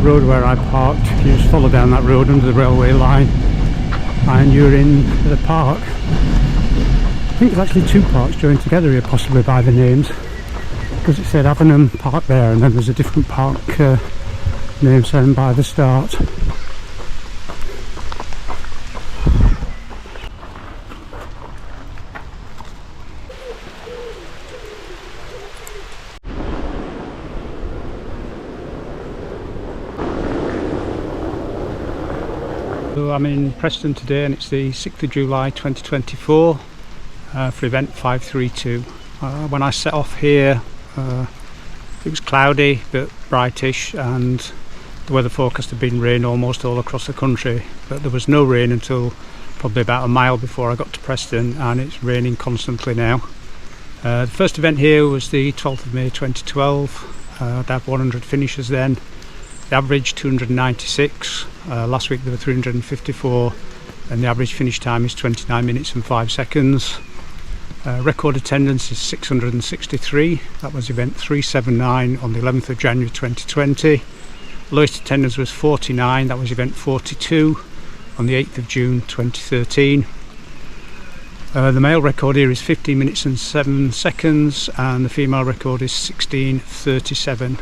road where I parked. You just follow down that road under the railway line and you're in the park. I think there's actually two parks joined together here, possibly by the names, because it said Avenham Park there, and then there's a different park name saying by the start. So I'm in Preston today, and it's the 6th of July 2024 for event 532. When I set off here, it was cloudy but brightish, and the weather forecast had been rain almost all across the country, but there was no rain until probably about a mile before I got to Preston, and it's raining constantly now. The first event here was the 12th of May 2012. I'd had 100 finishers then. The average 296, last week there were 354, and the average finish time is 29 minutes and 5 seconds. Record attendance is 663, that was event 379 on the 11th of January 2020. Lowest attendance was 49, that was event 42 on the 8th of June 2013. The male record here is 15 minutes and 7 seconds, and the female record is 16:37.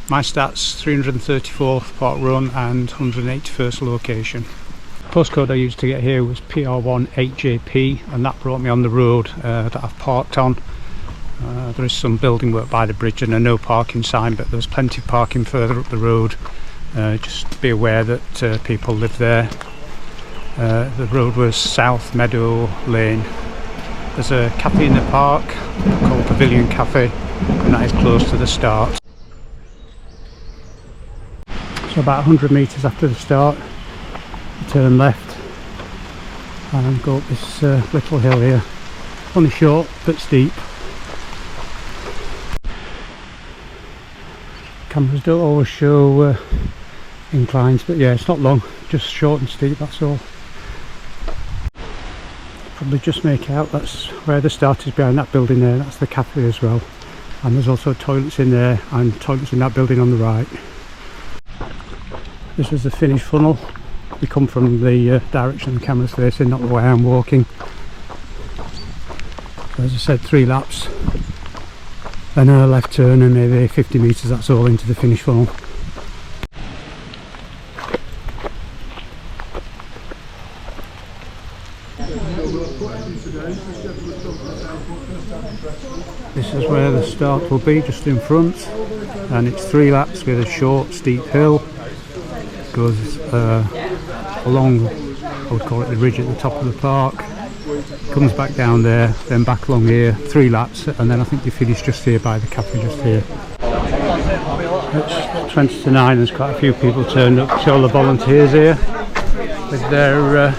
My stats: 334th Parkrun and 181st location. Postcode I used to get here was PR1 8JP, and that brought me on the road that I've parked on. There is some building work by the bridge and a no parking sign, but there's plenty of parking further up the road. Just be aware that people live there. The road was South Meadow Lane. There's a cafe in the park called Pavilion Café, and that is close to the start. So about 100 metres after the start, you turn left and go up this little hill here. Only short but steep. Cameras don't always show inclines, but yeah, it's not long, just short and steep, that's all. Probably just make out that's where the start is, behind that building there. That's the cafe as well, and there's also toilets in there and toilets in that building on the right. This is the finish funnel. We come from the direction the camera's facing, not the way I'm walking. So as I said, 3 laps, then a left turn and maybe 50 metres, that's all into the finish funnel. This is where the start will be, just in front, and it's 3 laps with a short steep hill. Goes along, I would call it the ridge at the top of the park, comes back down there, then back along here, 3 laps, and then I think you finish just here by the cafe just here. It's 20 to 9, there's quite a few people turned up. See all the volunteers here with their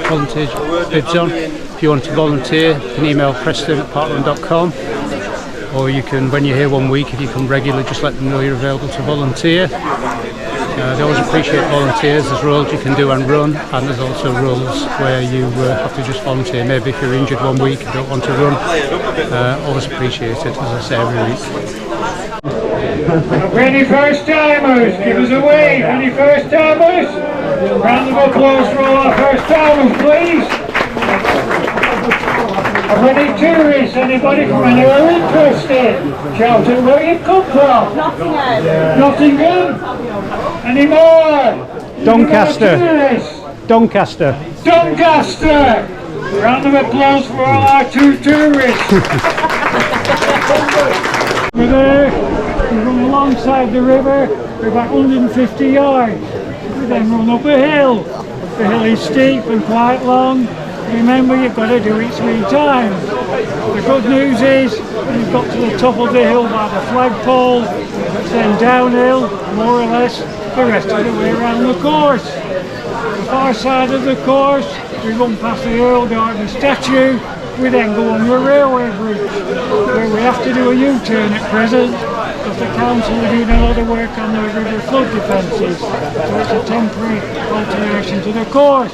volunteer bibs on. If you want to volunteer, you can email Preston at parkrun.com, or you can, when you're here 1 week, if you come regularly, just let them know you're available to volunteer. They always appreciate volunteers. There's roles you can do and run, and there's also roles where you have to just volunteer. Maybe if you're injured 1 week and don't want to run, always appreciate it, as I say every week. Any first timers, give us a wave. Any first timers? Round of applause for all our first timers, please. Are any tourists? Anybody from anywhere interested? Shout out where you've come from. Nottingham. Nottingham? Any more? Doncaster. Doncaster. Doncaster. Round of applause for all our 2 tourists. We're there. We run alongside the river. We're about 150 yards. We then run up a hill. The hill is steep and quite long. Remember, you've got to do it 3 times. The good news is, when you've got to the top of the hill by the flagpole, it's then downhill, more or less, the rest of the way around the course. The far side of the course, we run past the Earl Garden statue, we then go on the railway bridge, where we have to do a U-turn at present, because the council are doing a lot of work on the river flood defences, so it's a temporary alteration to the course.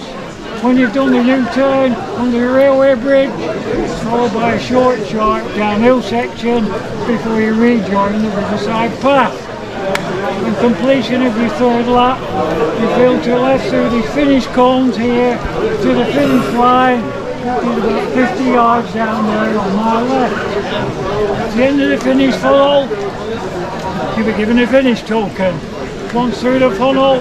When you've done the U-turn under the railway bridge, it's followed by a short downhill section before you rejoin the riverside path. When completion of your third lap, you filter left through the finish cones here to the finish line, that is about 50 yards down there on my left. At the end of the finish funnel, you'll be given a finish token. Once through the funnel,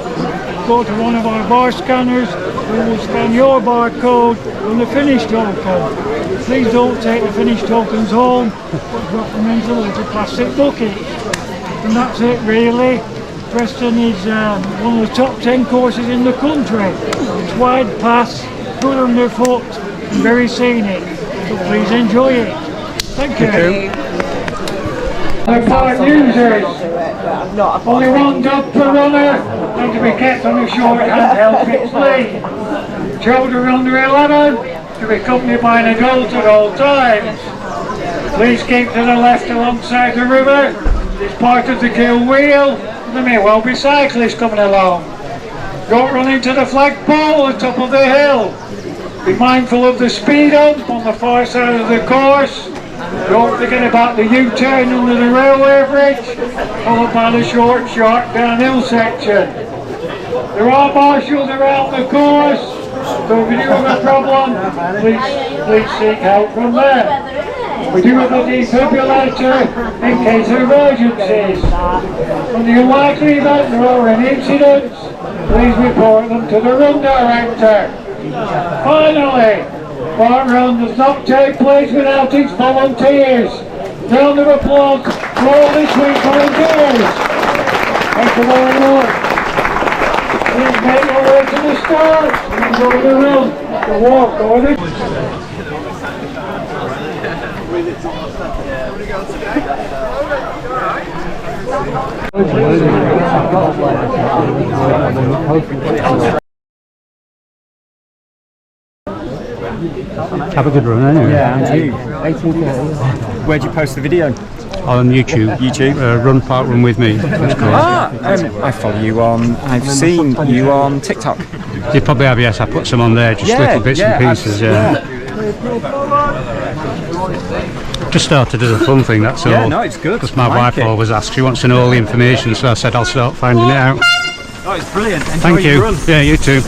go to one of our bar scanners, we will scan your barcode on the finish token. Please don't take the finish tokens home, but drop them into little plastic buckets. And that's it really. Preston is one of the top 10 courses in the country. It's wide paths, good underfoot, and very scenic. So please enjoy it. Thank you. The park users, only one dog per runner, and to be kept on a short handheld fixed lead. Children under 11 to be accompanied by an adult at all times. Please keep to the left alongside the river. It's part of the kill wheel. There may well be cyclists coming along. Don't run into the flagpole at the top of the hill. Be mindful of the speed hump on the far side of the course. Don't forget about the U-turn under the railway bridge, followed by the short, sharp downhill section. There are marshals around the course, so if you do have a problem, please seek help from them. We do have a defibrillator in case of emergencies. On the unlikely event there are any incidents, please report them to the run director. Finally, Parkrun does not take place without its volunteers. Round of applause for all this week's volunteers. Thank you very much. Please make your way to the start and go to the run, the walk or the... Have a good run anyway. Yeah, and you. 1830. Where'd you post the video? On YouTube. YouTube? Runparkrunwithme. I follow you on, I've seen you on TikTok. You probably have, yes. I put some on there, just little bits and pieces, Just started as a fun thing, that's all. Yeah, no, it's good. Because my wife always asks, she wants to know all the information, so I said I'll start finding it out. Oh, it's brilliant. Enjoy Thank you. Your run. Yeah, you too.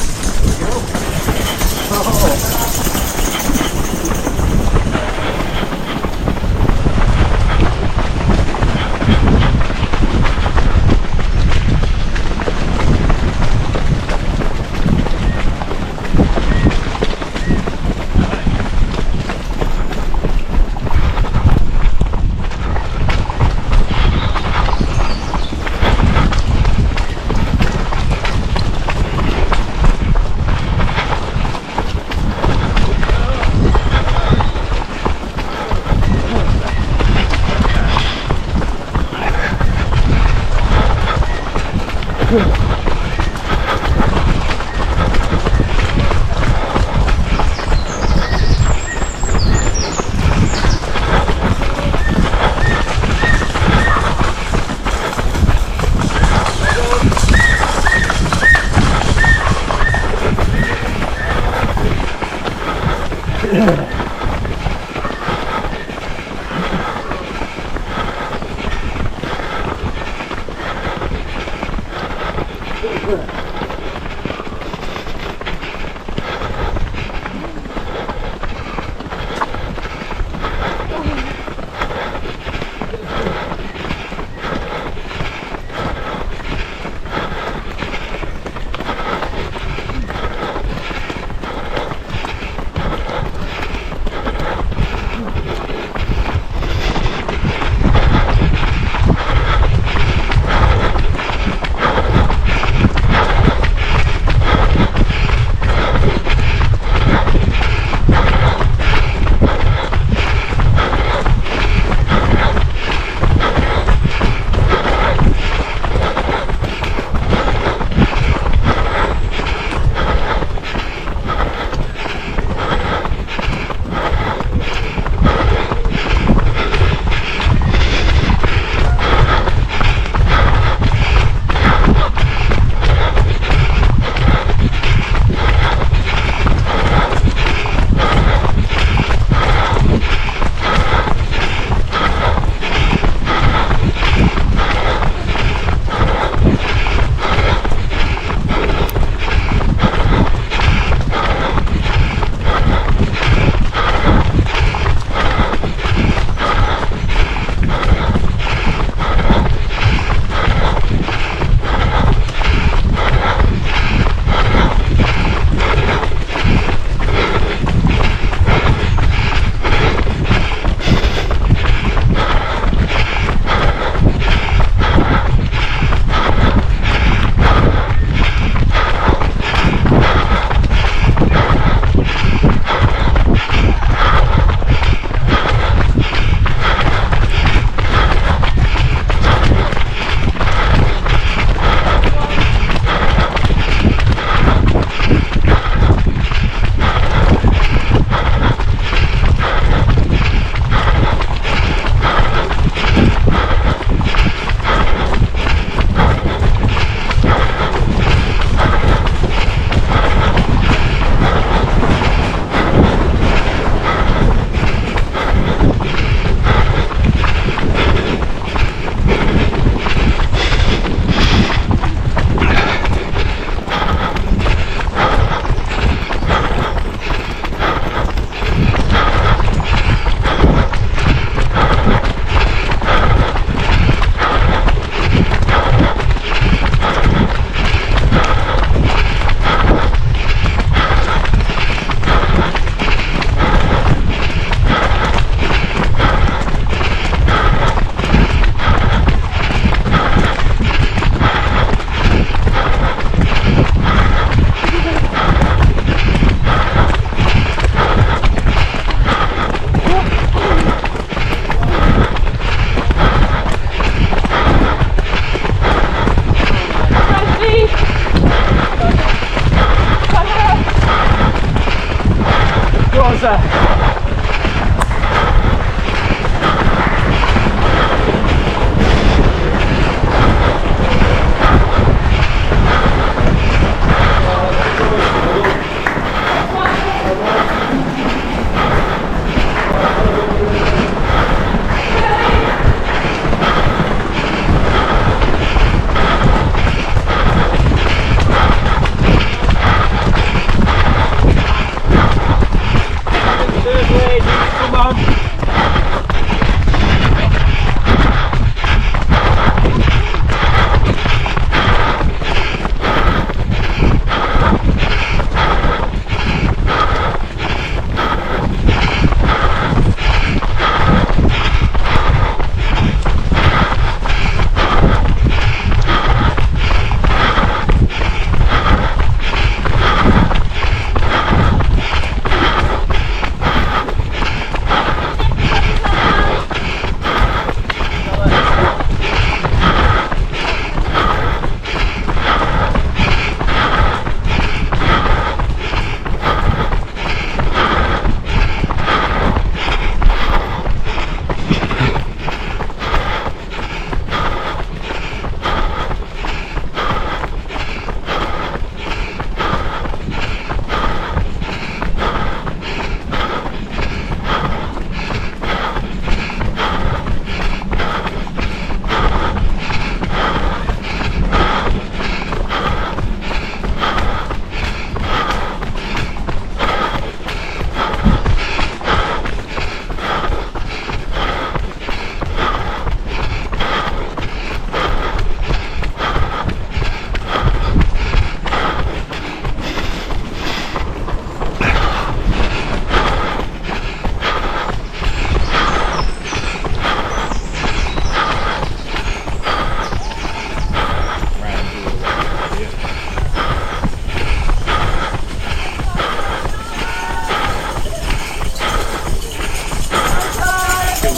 closer.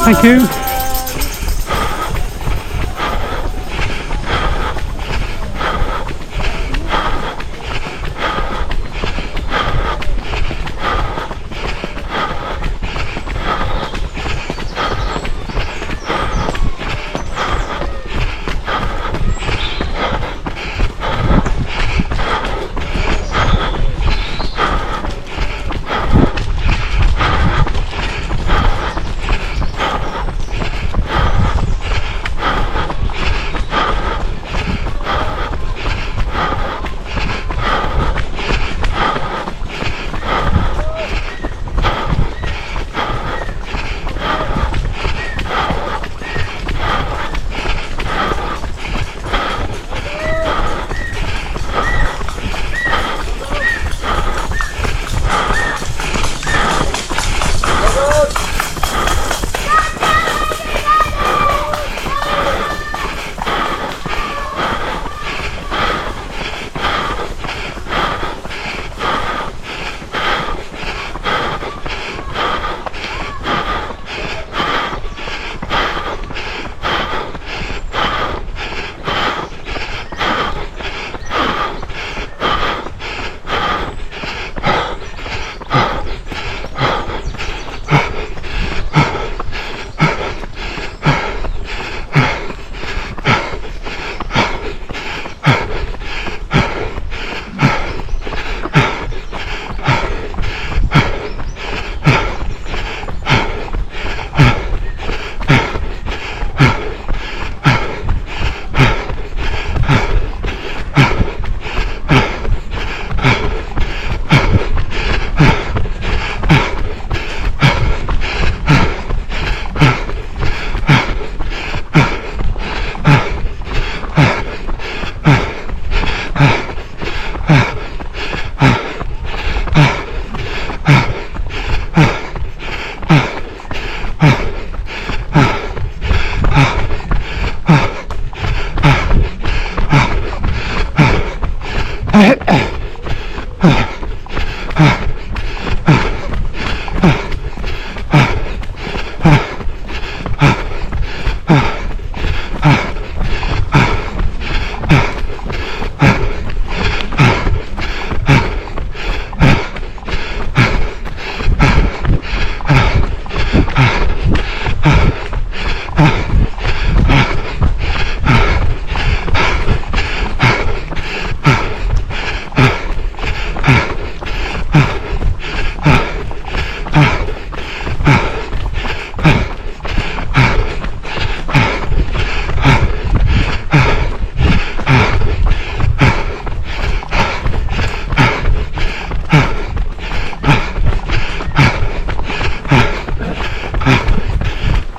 Thank you.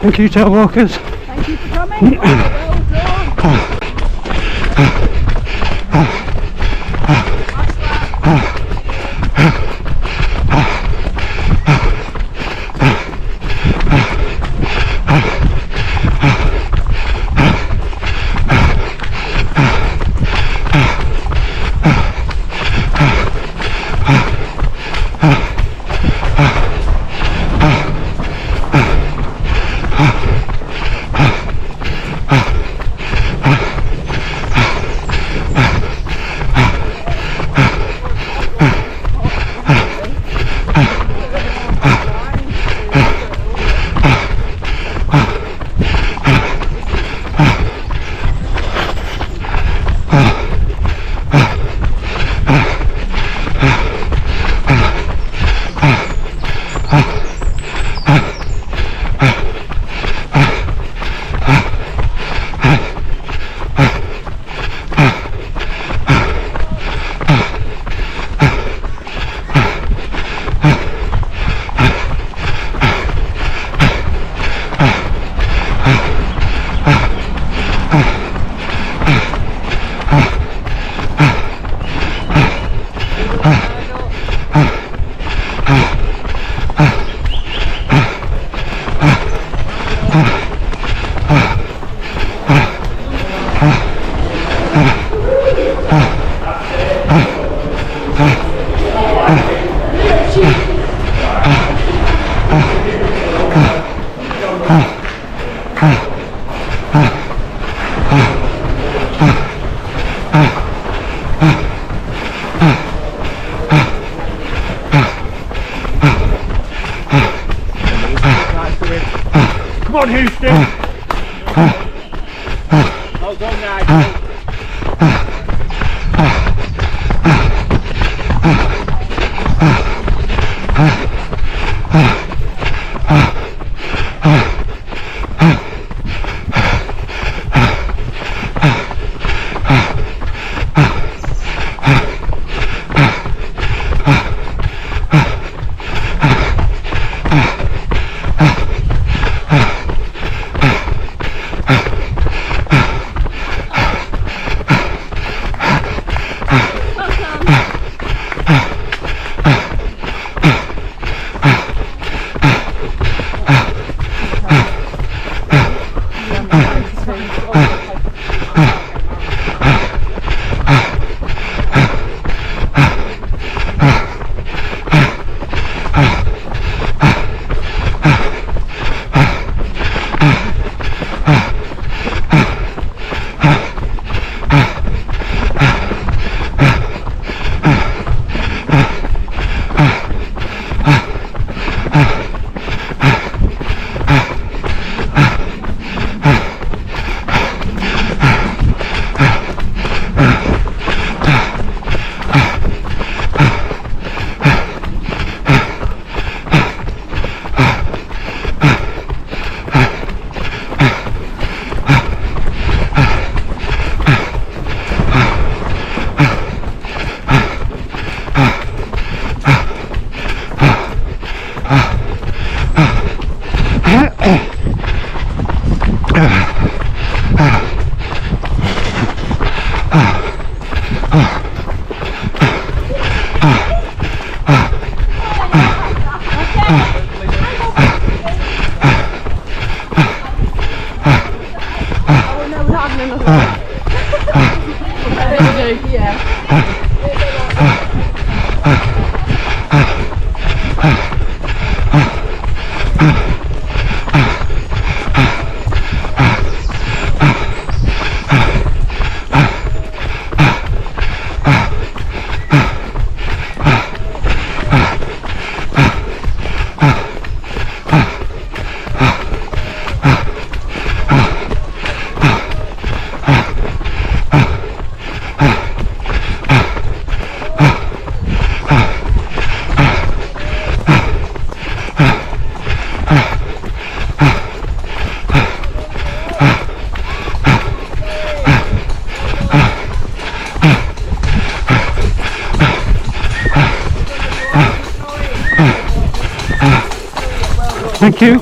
Thank you, tail walkers. Thank you for coming. Come on, Houston! Hold on, Nigel. Thank you.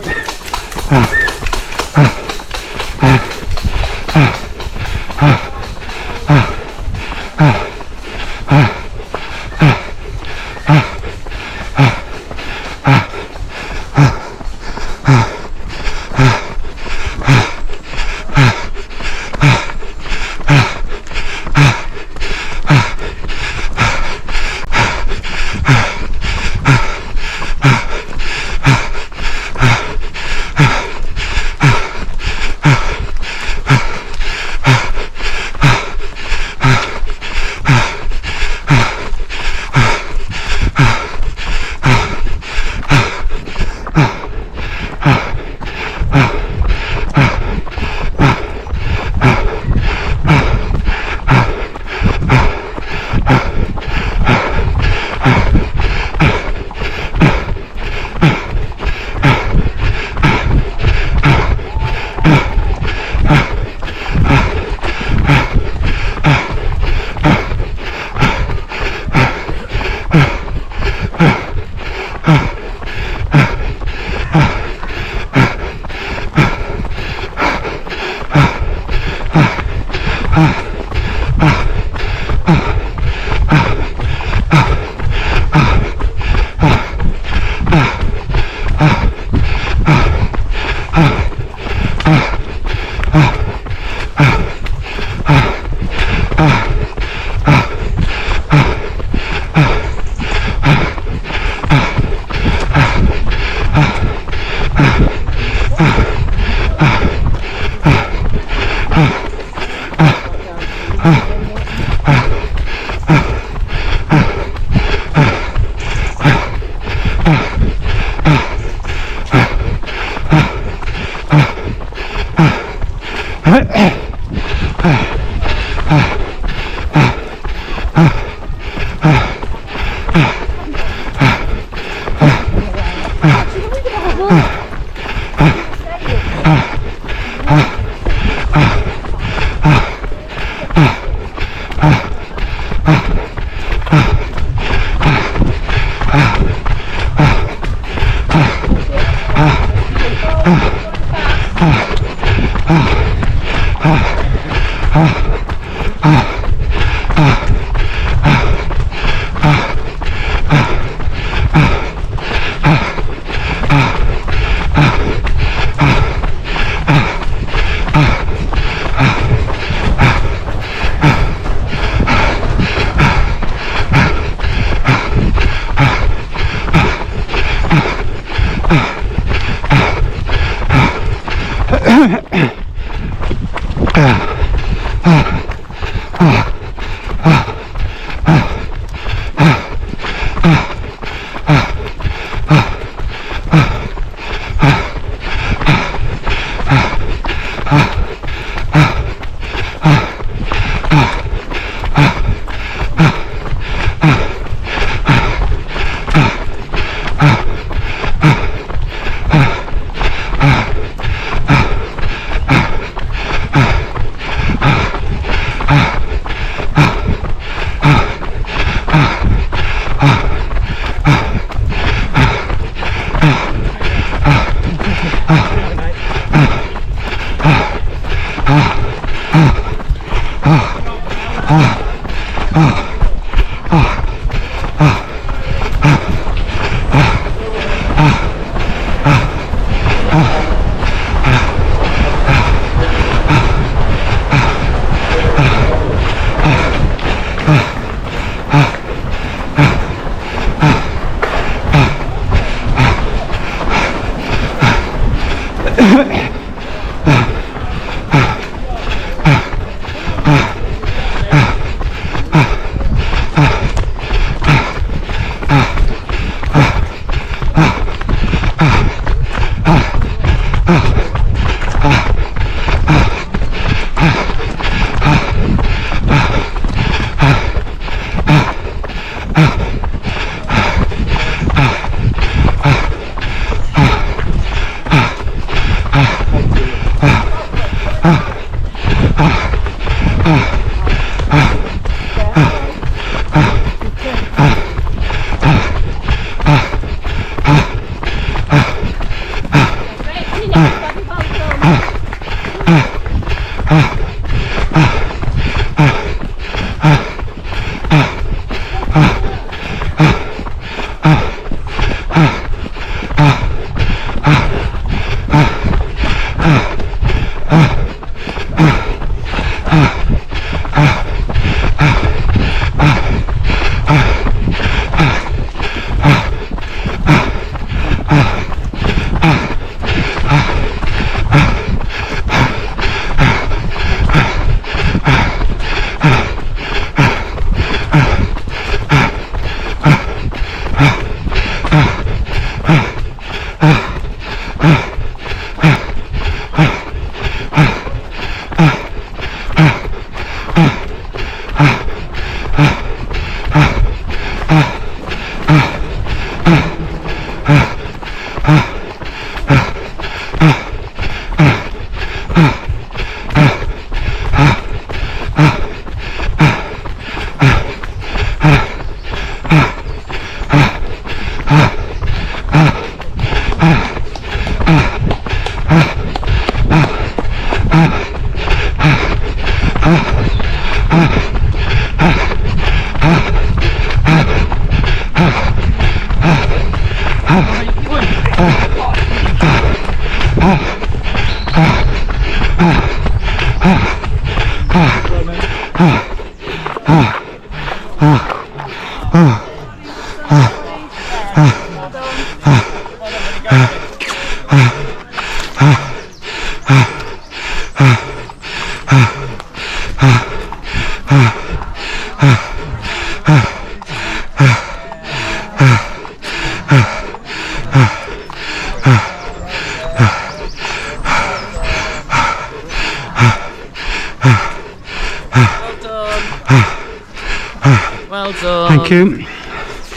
you.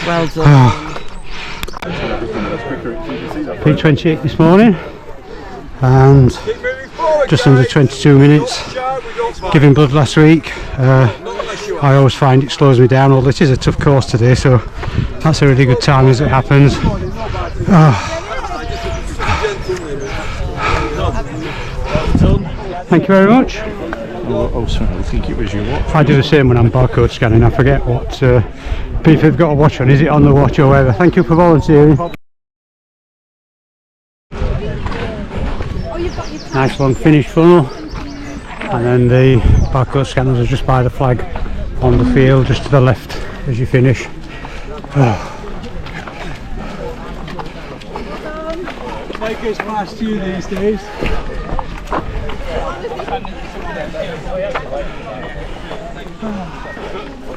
Well done. P28 this morning, and just under 22 minutes. Giving blood last week. I always find it slows me down, although it is a tough course today, so that's a really good time as it happens. Thank you very much. Oh, sorry, I think it was your watch. I do the same when I'm barcode scanning. I forget what people have got a watch on. Is it on the watch or whatever? Thank you for volunteering. Nice long finish funnel, and then the barcode scanners are just by the flag on the field, just to the left as you finish. Like it's past you these days.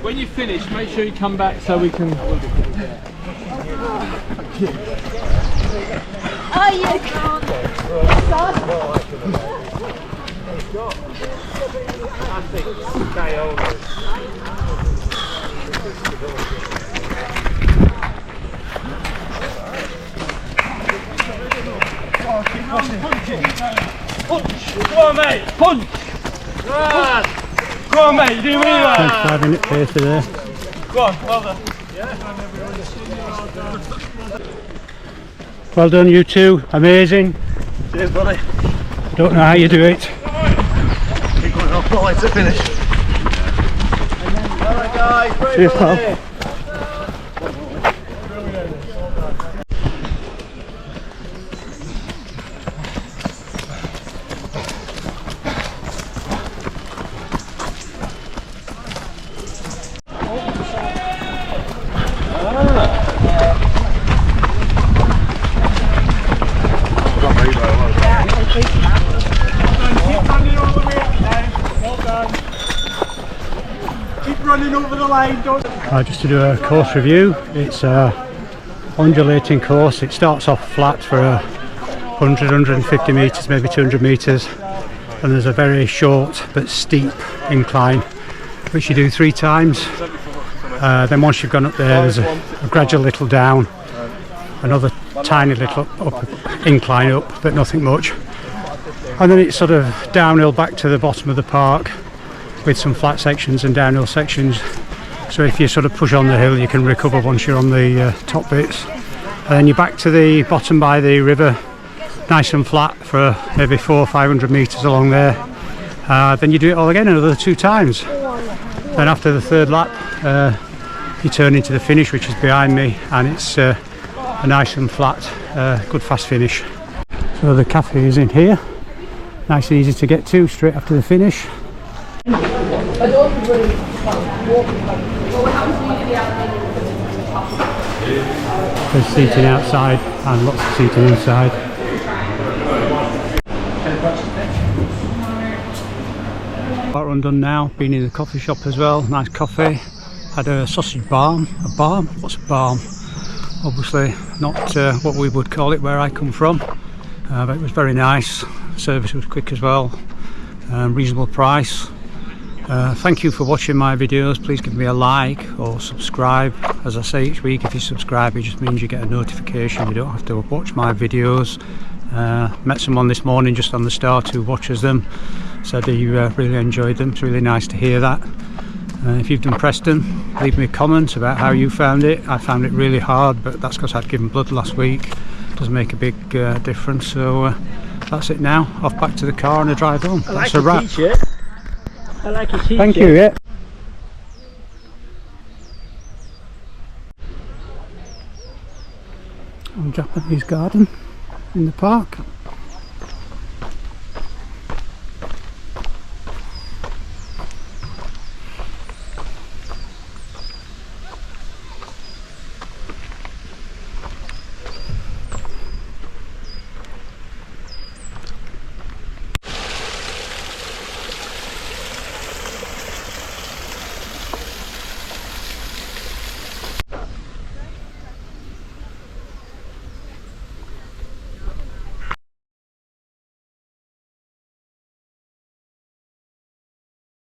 When you finish, make sure you come back so we can. Oh, you can't. Punch! Go on, mate! Punch! Right! Go on, mate! You do really well! 25-minute pace today. Go on, well done. Well done, you two. Amazing. Cheers, buddy. Don't know how you do it. Keep going up, not like to finish. Alright, guys. Cheers, pal. Just to do a course review. It's a undulating course. It starts off flat for 100-150 metres, maybe 200 metres, and there's a very short but steep incline which you do 3 times. Then once you've gone up there, there's a gradual little down, another tiny little incline up, but nothing much, and then it's sort of downhill back to the bottom of the park with some flat sections and downhill sections. So if you sort of push on the hill, you can recover once you're on the top bits. And then you're back to the bottom by the river, nice and flat for maybe 400 or 500 metres along there. Then you do it all again another 2 times. Then after the 3rd lap, you turn into the finish, which is behind me, and it's a nice and flat, good fast finish. So the Café is in here, nice and easy to get to straight after the finish. There's seating outside and lots of seating inside. Parkrun done now, been in the coffee shop as well, nice coffee. Had a sausage barm. A barm? What's a barm? Obviously not what we would call it where I come from, but it was very nice. Service was quick as well, reasonable price. Thank you for watching my videos. Please give me a like or subscribe. As I say each week, if you subscribe, it just means you get a notification. You don't have to watch my videos. Met someone this morning just on the start who watches them, said he really enjoyed them. It's really nice to hear that. If you've done Preston, leave me a comment about how you found it. I found it really hard, but that's because I'd given blood last week. It does make a big difference. So that's it now. Off back to the car and a drive home. That's a wrap. I like your t-shirt. Thank you, yeah. Japanese garden in the park.